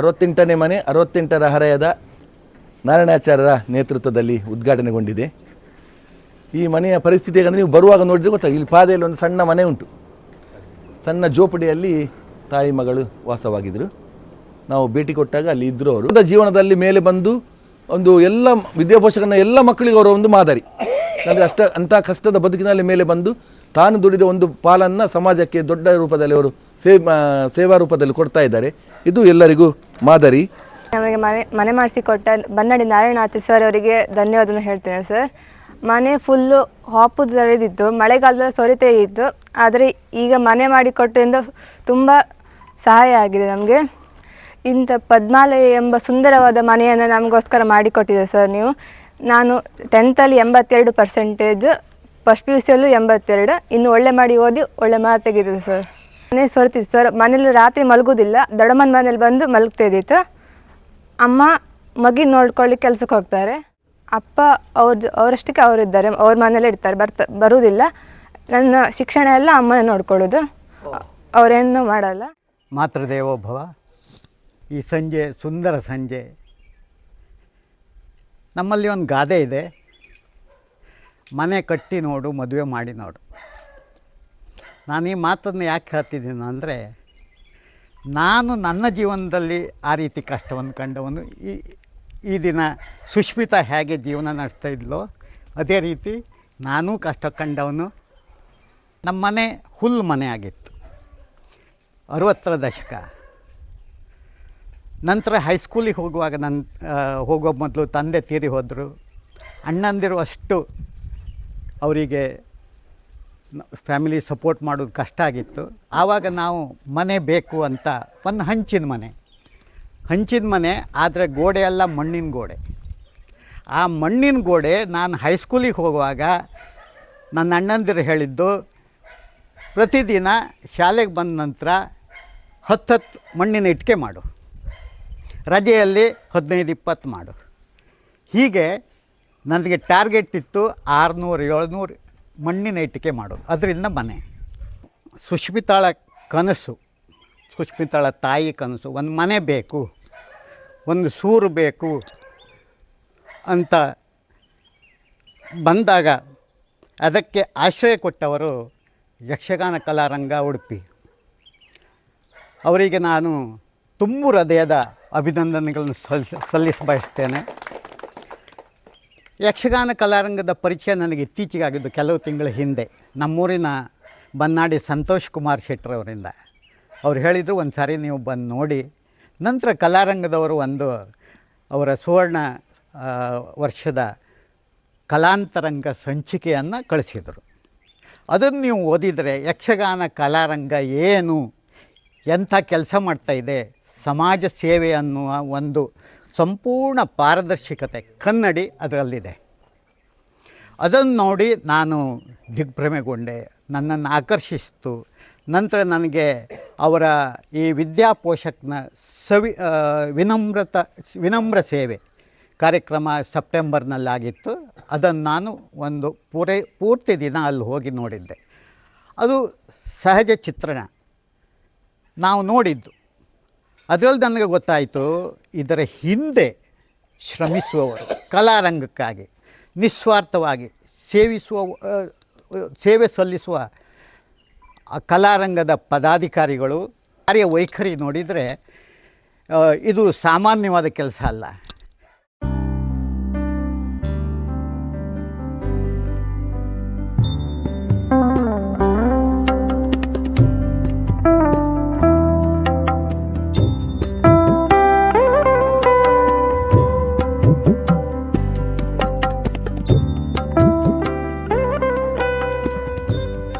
68ನೇ ಮನೆ 68ರ ಹರೆಯದ ನಾರಾಯಣಾಚಾರ್ಯರ ನೇತೃತ್ವದಲ್ಲಿ ಉದ್ಘಾಟನೆಗೊಂಡಿದೆ. ಈ ಮನೆಯ ಪರಿಸ್ಥಿತಿ ಹೇಗಂದರೆ ನೀವು ಬರುವಾಗ ನೋಡಿದರೆ ಗೊತ್ತಾಗಿ, ಇಲ್ಲಿ ಪಾದೆಯಲ್ಲಿ ಒಂದು ಸಣ್ಣ ಮನೆ ಉಂಟು. ಸಣ್ಣ ಜೋಪಡಿಯಲ್ಲಿ ತಾಯಿ ಮಗಳು ವಾಸವಾಗಿದ್ದರು. ನಾವು ಭೇಟಿ ಕೊಟ್ಟಾಗ ಅಲ್ಲಿ ಇದ್ದರು. ಅವರು ಜೀವನದಲ್ಲಿ ಮೇಲೆ ಬಂದು ಒಂದು ಎಲ್ಲ ವಿದ್ಯಾಭೂಷಕನ ಎಲ್ಲ ಮಕ್ಕಳಿಗೆ ಅವರ ಒಂದು ಮಾದರಿ. ಅಂದರೆ ಅಂಥ ಕಷ್ಟದ ಬದುಕಿನಲ್ಲಿ ಮೇಲೆ ಬಂದು ತಾನು ದುಡಿದ ಒಂದು ಪಾಲನ್ನು ಸಮಾಜಕ್ಕೆ ದೊಡ್ಡ ರೂಪದಲ್ಲಿ ಅವರು ಸೇವಾ ರೂಪದಲ್ಲಿ ಕೊಡ್ತಾ ಇದ್ದಾರೆ. ಇದು ಎಲ್ಲರಿಗೂ ಮಾದರಿ. ನಮಗೆ ಮನೆ ಮಾಡಿಸಿಕೊಟ್ಟ ಬನ್ನಡಿ ನಾರಾಯಣಾಚಾರ್ಯ ಸರ್ ಅವರಿಗೆ ಧನ್ಯವಾದ ಹೇಳ್ತೇನೆ ಸರ್. ಮನೆ ಫುಲ್ಲು ಹಾಪು ತಡೆದಿತ್ತು, ಮಳೆಗಾಲದಲ್ಲಿ ಸೊರಿತೇ ಇತ್ತು. ಆದರೆ ಈಗ ಮನೆ ಮಾಡಿಕೊಟ್ಟಿಂದ ತುಂಬ ಸಹಾಯ ಆಗಿದೆ ನಮಗೆ. ಇಂಥ ಪದ್ಮಾಲಯ ಎಂಬ ಸುಂದರವಾದ ಮನೆಯನ್ನು ನಮಗೋಸ್ಕರ ಮಾಡಿಕೊಟ್ಟಿದೆ ಸರ್ ನೀವು. ನಾನು 10th 82%, ಫಸ್ಟ್ PUCಯಲ್ಲೂ 82, ಇನ್ನು ಒಳ್ಳೆ ಮಾಡಿ ಓದಿ ಒಳ್ಳೆ ಮಾರ್ಕ್ ತೆಗೆದಿದೆ ಸರ್. ಮನೆ ಸೊರ್ತಿತ್ತು ಸರ್. ಮನೇಲಿ ರಾತ್ರಿ ಮಲಗೋದಿಲ್ಲ, ದೊಡ್ಡಮ್ಮನ ಮನೇಲಿ ಬಂದು ಮಲಗ್ತಾ ಇದ್ದಿತ್ತು. ಅಮ್ಮ ಮಗಿ ನೋಡ್ಕೊಳ್ಳಿಕ್ಕೆ ಕೆಲಸಕ್ಕೆ ಹೋಗ್ತಾರೆ. ಅಪ್ಪ ಅವರಷ್ಟಕ್ಕೆ ಅವರಿದ್ದಾರೆ, ಅವ್ರ ಮನೇಲೇ ಇರ್ತಾರೆ, ಬರುವುದಿಲ್ಲ. ನನ್ನ ಶಿಕ್ಷಣ ಎಲ್ಲ ಅಮ್ಮನೇ ನೋಡ್ಕೊಳ್ಳೋದು, ಅವರೇನು ಮಾಡಲ್ಲ. ಮಾತೃದೇವೋಭವ. ಈ ಸಂಜೆ ಸುಂದರ ಸಂಜೆ. ನಮ್ಮಲ್ಲಿ ಒಂದು ಗಾದೆ ಇದೆ, ಮನೆ ಕಟ್ಟಿ ನೋಡು ಮದುವೆ ಮಾಡಿ ನೋಡು. ನಾನು ಈ ಮಾತನ್ನು ಯಾಕೆ ಹೇಳ್ತಿದ್ದೀನಿ ಅಂದರೆ, ನಾನು ನನ್ನ ಜೀವನದಲ್ಲಿ ಆ ರೀತಿ ಕಷ್ಟವನ್ನು ಕಂಡವನು. ಈ ದಿನ ಸುಷ್ಮಿತಾ ಹೇಗೆ ಜೀವನ ನಡೆಸ್ತಾ ಇದ್ಲೋ ಅದೇ ರೀತಿ ನಾನೂ ಕಷ್ಟ ಕಂಡವನು. ನಮ್ಮ ಮನೆ ಹುಲ್ಲು ಮನೆ ಆಗಿತ್ತು 60ರ ದಶಕ. ನಂತರ ಹೈಸ್ಕೂಲಿಗೆ ಹೋಗುವಾಗ ಹೋಗೋ ಮೊದಲು ತಂದೆ ತೀರಿ ಹೋದರು. ಅಣ್ಣಂದಿರು ಅಷ್ಟು ಅವರಿಗೆ ಫ್ಯಾಮಿಲಿ ಸಪೋರ್ಟ್ ಮಾಡೋದು ಕಷ್ಟ ಆಗಿತ್ತು. ಆವಾಗ ನಾವು ಮನೆ ಬೇಕು ಅಂತ ಒಂದು ಹಂಚಿನ ಮನೆ, ಆದರೆ ಗೋಡೆ ಎಲ್ಲ ಮಣ್ಣಿನ ಗೋಡೆ. ಆ ಮಣ್ಣಿನ ಗೋಡೆ ನಾನು ಹೈಸ್ಕೂಲಿಗೆ ಹೋಗುವಾಗ ನನ್ನ ಅಣ್ಣಂದಿರು ಹೇಳಿದ್ದು, ಪ್ರತಿದಿನ ಶಾಲೆಗೆ ಬಂದ ನಂತರ 10 ಮಣ್ಣಿನ ಇಟ್ಟಿಗೆ ಮಾಡು, ರಜೆಯಲ್ಲಿ 15-20 ಮಾಡು. ಹೀಗೆ ನನಗೆ ಟಾರ್ಗೆಟ್ ಇತ್ತು 600-700 ಮಣ್ಣಿನ ಇಟ್ಟಿಗೆ ಮಾಡೋದು. ಅದರಿಂದ ಮನೆ. ಸುಷ್ಮಿತಾಳ ಕನಸು, ಸುಷ್ಮಿತಾಳ ತಾಯಿ ಕನಸು, ಒಂದು ಮನೆ ಬೇಕು, ಒಂದು ಸೂರು ಬೇಕು ಅಂತ ಬಂದಾಗ ಅದಕ್ಕೆ ಆಶ್ರಯ ಕೊಟ್ಟವರು ಯಕ್ಷಗಾನ ಕಲಾರಂಗ ಉಡುಪಿ. ಅವರಿಗೆ ನಾನು ತುಂಬು ಹೃದಯದ ಅಭಿನಂದನೆಗಳನ್ನು ಸಲ್ಲಿಸಬಯಸ್ತೇನೆ. ಯಕ್ಷಗಾನ ಕಲಾರಂಗದ ಪರಿಚಯ ನನಗೆ ಇತ್ತೀಚೆಗಾಗಿದ್ದು, ಕೆಲವು ತಿಂಗಳ ಹಿಂದೆ ನಮ್ಮೂರಿನ ಬನ್ನಾಡಿ ಸಂತೋಷ್ ಕುಮಾರ್ ಶೆಟ್ಟರವರಿಂದ. ಅವ್ರು ಹೇಳಿದರು, ಒಂದು ಸಾರಿ ನೀವು ಬಂದು ನೋಡಿ. ನಂತರ ಕಲಾರಂಗದವರು ಅವರ ಸುವರ್ಣ ವರ್ಷದ ಕಲಾಂತರಂಗ ಸಂಚಿಕೆಯನ್ನು ಕಳಿಸಿದರು. ಅದನ್ನು ನೀವು ಓದಿದರೆ ಯಕ್ಷಗಾನ ಕಲಾರಂಗ ಏನು, ಎಂಥ ಕೆಲಸ ಮಾಡ್ತಾಯಿದೆ, ಸಮಾಜ ಸೇವೆ ಅನ್ನುವ ಒಂದು ಸಂಪೂರ್ಣ ಪಾರದರ್ಶಕತೆ ಕನ್ನಡಿ ಅದರಲ್ಲಿದೆ. ಅದನ್ನು ನೋಡಿ ನಾನು ದಿಗ್ಭ್ರಮೆಗೊಂಡೆ, ನನ್ನನ್ನು ಆಕರ್ಷಿಸಿತು. ನಂತರ ನನಗೆ ಅವರ ಈ ವಿದ್ಯಾಪೋಷಕನ ವಿನಮ್ರ ಸೇವೆ ಕಾರ್ಯಕ್ರಮ ಸೆಪ್ಟೆಂಬರ್ನಲ್ಲಾಗಿತ್ತು. ಅದನ್ನು ನಾನು ಒಂದು ಪೂರ್ತಿ ದಿನ ಅಲ್ಲಿ ಹೋಗಿ ನೋಡಿದ್ದೆ. ಅದು ಸಹಜ ಚಿತ್ರಣ ನಾವು ನೋಡಿದ್ದು. ಅದರಲ್ಲಿ ನನಗೆ ಗೊತ್ತಾಯಿತು, ಇದರ ಹಿಂದೆ ಶ್ರಮಿಸುವವರು, ಕಲಾರಂಗಕ್ಕಾಗಿ ನಿಸ್ವಾರ್ಥವಾಗಿ ಸೇವೆ ಸಲ್ಲಿಸುವ ಕಲಾರಂಗದ ಪದಾಧಿಕಾರಿಗಳು ಕಾರ್ಯವೈಖರಿ ನೋಡಿದರೆ ಇದು ಸಾಮಾನ್ಯವಾದ ಕೆಲಸ ಅಲ್ಲ.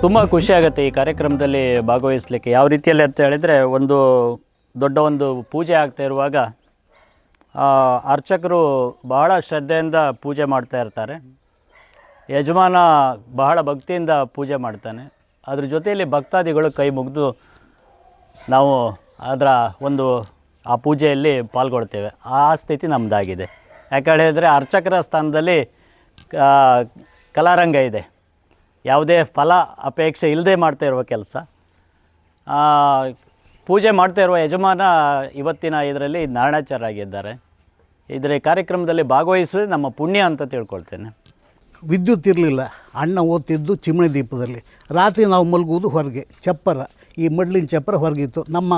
ತುಂಬ ಖುಷಿಯಾಗುತ್ತೆ ಈ ಕಾರ್ಯಕ್ರಮದಲ್ಲಿ ಭಾಗವಹಿಸಲಿಕ್ಕೆ. ಯಾವ ರೀತಿಯಲ್ಲಿ ಅಂತ ಹೇಳಿದರೆ, ಒಂದು ದೊಡ್ಡ ಒಂದು ಪೂಜೆ ಆಗ್ತಾ ಇರುವಾಗ ಅರ್ಚಕರು ಬಹಳ ಶ್ರದ್ಧೆಯಿಂದ ಪೂಜೆ ಮಾಡ್ತಾ ಇರ್ತಾರೆ. ಯಜಮಾನ ಬಹಳ ಭಕ್ತಿಯಿಂದ ಪೂಜೆ ಮಾಡ್ತಾನೆ. ಅದ್ರ ಜೊತೆಯಲ್ಲಿ ಭಕ್ತಾದಿಗಳು ಕೈ ಮುಗಿದು ನಾವು ಅದರ ಆ ಪೂಜೆಯಲ್ಲಿ ಪಾಲ್ಗೊಳ್ತೇವೆ. ಆ ಸ್ಥಿತಿ ನಮ್ಮದಾಗಿದೆ. ಯಾಕೆ ಹೇಳಿದರೆ, ಅರ್ಚಕರ ಸ್ಥಾನದಲ್ಲಿ ಕಲಾರಂಗ ಇದೆ. ಯಾವುದೇ ಫಲ ಅಪೇಕ್ಷೆ ಇಲ್ಲದೆ ಮಾಡ್ತಾ ಇರುವ ಕೆಲಸ. ಪೂಜೆ ಮಾಡ್ತಾ ಇರುವ ಯಜಮಾನ ಇವತ್ತಿನ ಇದರಲ್ಲಿ ನಾರಾಯಣಾಚಾರ್ಯರಾಗಿದ್ದಾರೆ. ಇದರ ಕಾರ್ಯಕ್ರಮದಲ್ಲಿ ಭಾಗವಹಿಸುವುದು ನಮ್ಮ ಪುಣ್ಯ ಅಂತ ತಿಳ್ಕೊಳ್ತೇನೆ. ವಿದ್ಯುತ್ ಇರಲಿಲ್ಲ, ಅಣ್ಣ ಓದ್ತಿದ್ದು ಚಿಮಣಿ ದೀಪದಲ್ಲಿ. ರಾತ್ರಿ ನಾವು ಮಲಗುವುದು ಹೊರಗೆ, ಚಪ್ಪರ, ಈ ಮಡ್ಲಿನ ಚಪ್ಪರ ಹೊರಗಿತ್ತು. ನಮ್ಮ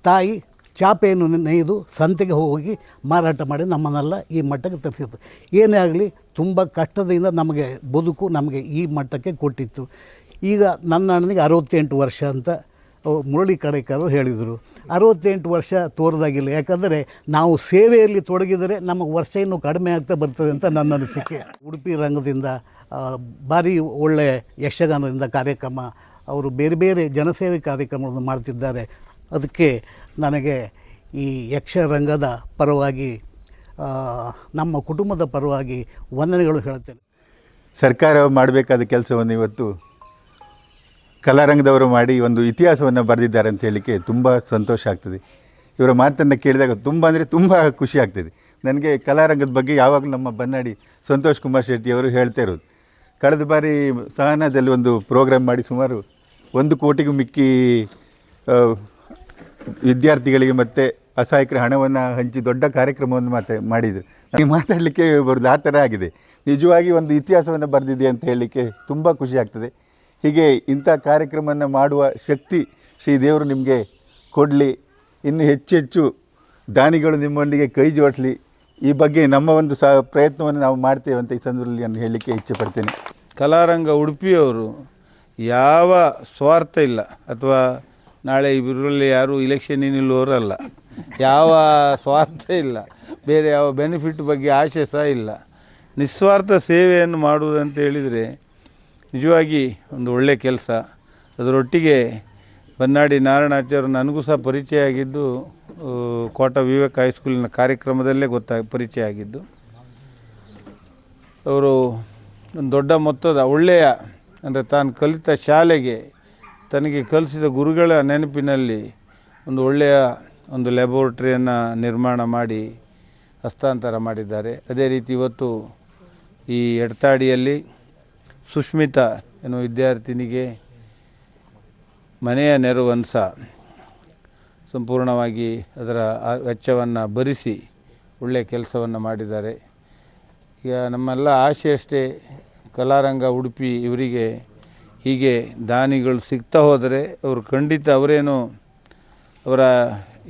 ತಾಯಿ ಚಾಪೆಯನ್ನು ನೇಯ್ದು ಸಂತೆಗೆ ಹೋಗಿ ಮಾರಾಟ ಮಾಡಿ ನಮ್ಮನ್ನೆಲ್ಲ ಈ ಮಟ್ಟಕ್ಕೆ ತರಿಸಿತ್ತು. ಏನೇ ಆಗಲಿ ತುಂಬ ಕಷ್ಟದಿಂದ ನಮಗೆ ಬದುಕು ನಮಗೆ ಈ ಮಟ್ಟಕ್ಕೆ ಕೊಟ್ಟಿತ್ತು. ಈಗ ನನ್ನ ಅಣ್ಣನಿಗೆ 68 ವರ್ಷ ಅಂತ ಮುರಳಿ ಕಡೆಕರು ಹೇಳಿದರು. 68 ವರ್ಷ ತೋರದಾಗಿಲ್ಲ, ಯಾಕಂದರೆ ನಾವು ಸೇವೆಯಲ್ಲಿ ತೊಡಗಿದರೆ ನಮಗೆ ವರ್ಷ ಇನ್ನೂ ಕಡಿಮೆ ಆಗ್ತಾ ಬರ್ತದೆ ಅಂತ ನನ್ನ ಅನಿಸಿಕೆ. ಉಡುಪಿ ರಂಗದಿಂದ ಭಾರಿ ಒಳ್ಳೆಯ ಯಕ್ಷಗಾನದಿಂದ ಕಾರ್ಯಕ್ರಮ, ಅವರು ಬೇರೆ ಬೇರೆ ಜನಸೇವೆ ಕಾರ್ಯಕ್ರಮಗಳನ್ನು ಮಾಡ್ತಿದ್ದಾರೆ. ಅದಕ್ಕೆ ನನಗೆ ಈ ಯಕ್ಷರಂಗದ ಪರವಾಗಿ ನಮ್ಮ ಕುಟುಂಬದ ಪರವಾಗಿ ವಂದನೆಗಳು ಹೇಳುತ್ತೇನೆ. ಸರ್ಕಾರ ಮಾಡಬೇಕಾದ ಕೆಲಸವನ್ನು ಇವತ್ತು ಕಲಾರಂಗದವರು ಮಾಡಿ ಒಂದು ಇತಿಹಾಸವನ್ನು ಬರೆದಿದ್ದಾರೆ ಅಂತ ಹೇಳಲಿಕ್ಕೆ ತುಂಬ ಸಂತೋಷ ಆಗ್ತದೆ. ಇವರ ಮಾತನ್ನು ಕೇಳಿದಾಗ ತುಂಬ ಅಂದರೆ ತುಂಬ ಖುಷಿ ಆಗ್ತದೆ. ನನಗೆ ಕಲಾರಂಗದ ಬಗ್ಗೆ ಯಾವಾಗಲೂ ನಮ್ಮ ಬನ್ನಾಡಿ ಸಂತೋಷ್ ಕುಮಾರ್ ಶೆಟ್ಟಿಯವರು ಹೇಳ್ತಾ ಇರೋದು. ಕಳೆದ ಬಾರಿ ಸಹನಾದಲ್ಲಿ ಒಂದು ಪ್ರೋಗ್ರಾಮ್ ಮಾಡಿ ಸುಮಾರು 1 ಕೋಟಿಗೂ ಮಿಕ್ಕಿ ವಿದ್ಯಾರ್ಥಿಗಳಿಗೆ ಮತ್ತು ಅಸಹಾಯಕರ ಹಣವನ್ನು ಹಂಚಿ ದೊಡ್ಡ ಕಾರ್ಯಕ್ರಮವನ್ನು ಮಾಡಿದರು. ನನಗೆ ಮಾತಾಡಲಿಕ್ಕೆ ಬರೋದು ಆ ಥರ ಆಗಿದೆ. ನಿಜವಾಗಿ ಒಂದು ಇತಿಹಾಸವನ್ನು ಬರೆದಿದೆ ಅಂತ ಹೇಳಲಿಕ್ಕೆ ತುಂಬ ಖುಷಿ ಆಗ್ತದೆ. ಹೀಗೆ ಇಂಥ ಕಾರ್ಯಕ್ರಮವನ್ನು ಮಾಡುವ ಶಕ್ತಿ ಶ್ರೀ ದೇವರು ನಿಮಗೆ ಕೊಡಲಿ. ಇನ್ನು ಹೆಚ್ಚೆಚ್ಚು ದಾನಿಗಳು ನಿಮ್ಮೊಂದಿಗೆ ಕೈ ಜೋಡಿಸಲಿ. ಈ ಬಗ್ಗೆ ನಮ್ಮ ಒಂದು ಪ್ರಯತ್ನವನ್ನು ನಾವು ಮಾಡ್ತೇವೆ ಅಂತ ಈ ಸಂದರ್ಭದಲ್ಲಿ ನಾನು ಹೇಳಲಿಕ್ಕೆ ಇಚ್ಛೆ ಪಡ್ತೇನೆ. ಕಲಾರಂಗ ಉಡುಪಿಯವರು ಯಾವ ಸ್ವಾರ್ಥ ಇಲ್ಲ, ಅಥವಾ ನಾಳೆ ಇವರಲ್ಲಿ ಯಾರು ಇಲೆಕ್ಷನ್ ನಿಲ್ಲುವವರಲ್ಲ, ಯಾವ ಸ್ವಾರ್ಥ ಇಲ್ಲ, ಬೇರೆ ಯಾವ ಬೆನಿಫಿಟ್ ಬಗ್ಗೆ ಆಶೆ ಸಹ ಇಲ್ಲ. ನಿಸ್ವಾರ್ಥ ಸೇವೆಯನ್ನು ಮಾಡುವುದಂತ ಹೇಳಿದರೆ ನಿಜವಾಗಿ ಒಂದು ಒಳ್ಳೆಯ ಕೆಲಸ. ಅದರೊಟ್ಟಿಗೆ ಬನ್ನಾಡಿ ನಾರಾಯಣಾಚಾರ್ಯರು ನನಗೂ ಸಹ ಪರಿಚಯ ಆಗಿದ್ದು ಕೋಟ ವಿವೇಕ್ ಹೈಸ್ಕೂಲಿನ ಕಾರ್ಯಕ್ರಮದಲ್ಲೇ ಪರಿಚಯ ಆಗಿದ್ದು. ಅವರು ಒಂದು ದೊಡ್ಡ ಮೊತ್ತದ ಒಳ್ಳೆಯ, ಅಂದರೆ ತಾನು ಕಲಿತ ಶಾಲೆಗೆ ತನಗೆ ಕಲಿಸಿದ ಗುರುಗಳ ನೆನಪಿನಲ್ಲಿ ಒಂದು ಒಳ್ಳೆಯ ಒಂದು ಲ್ಯಾಬೋರೇಟರಿಯನ್ನು ನಿರ್ಮಾಣ ಮಾಡಿ ಹಸ್ತಾಂತರ ಮಾಡಿದ್ದಾರೆ. ಅದೇ ರೀತಿ ಇವತ್ತು ಈ ಎಡತಾಡಿಯಲ್ಲಿ ಸುಷ್ಮಿತಾ ಎನ್ನುವ ವಿದ್ಯಾರ್ಥಿನಿಗೆ ಮನೆಯ ನೆರವನ್ನು ಸಹ ಸಂಪೂರ್ಣವಾಗಿ ಅದರ ವೆಚ್ಚವನ್ನು ಭರಿಸಿ ಒಳ್ಳೆಯ ಕೆಲಸವನ್ನು ಮಾಡಿದ್ದಾರೆ. ಈಗ ನಮ್ಮೆಲ್ಲ ಆಶೆ ಅಷ್ಟೇ, ಕಲಾರಂಗ ಉಡುಪಿ ಇವರಿಗೆ ಹೀಗೆ ದಾನಿಗಳು ಸಿಗ್ತಾ ಹೋದರೆ ಅವರು ಖಂಡಿತ ಅವರೇನು ಅವರ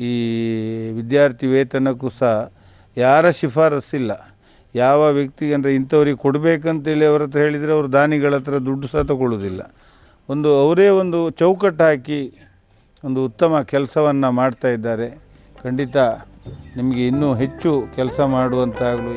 ಈ ವಿದ್ಯಾರ್ಥಿ ವೇತನಕ್ಕೂ ಸಹ ಯಾರ ಶಿಫಾರಸ್ಸಿಲ್ಲ. ಯಾವ ವ್ಯಕ್ತಿಗೆ ಅಂದರೆ ಇಂಥವ್ರಿಗೆ ಕೊಡಬೇಕಂತೇಳಿ ಅವ್ರ ಹತ್ರ ಹೇಳಿದರೆ ಅವರು ದಾನಿಗಳ ಹತ್ರ ದುಡ್ಡು ಸಹ ತಗೊಳ್ಳೋದಿಲ್ಲ. ಅವರೇ ಒಂದು ಚೌಕಟ್ಟು ಹಾಕಿ ಒಂದು ಉತ್ತಮ ಕೆಲಸವನ್ನು ಮಾಡ್ತಾ ಇದ್ದಾರೆ. ಖಂಡಿತ ನಿಮಗೆ ಇನ್ನೂ ಹೆಚ್ಚು ಕೆಲಸ ಮಾಡುವಂತಾಗಲು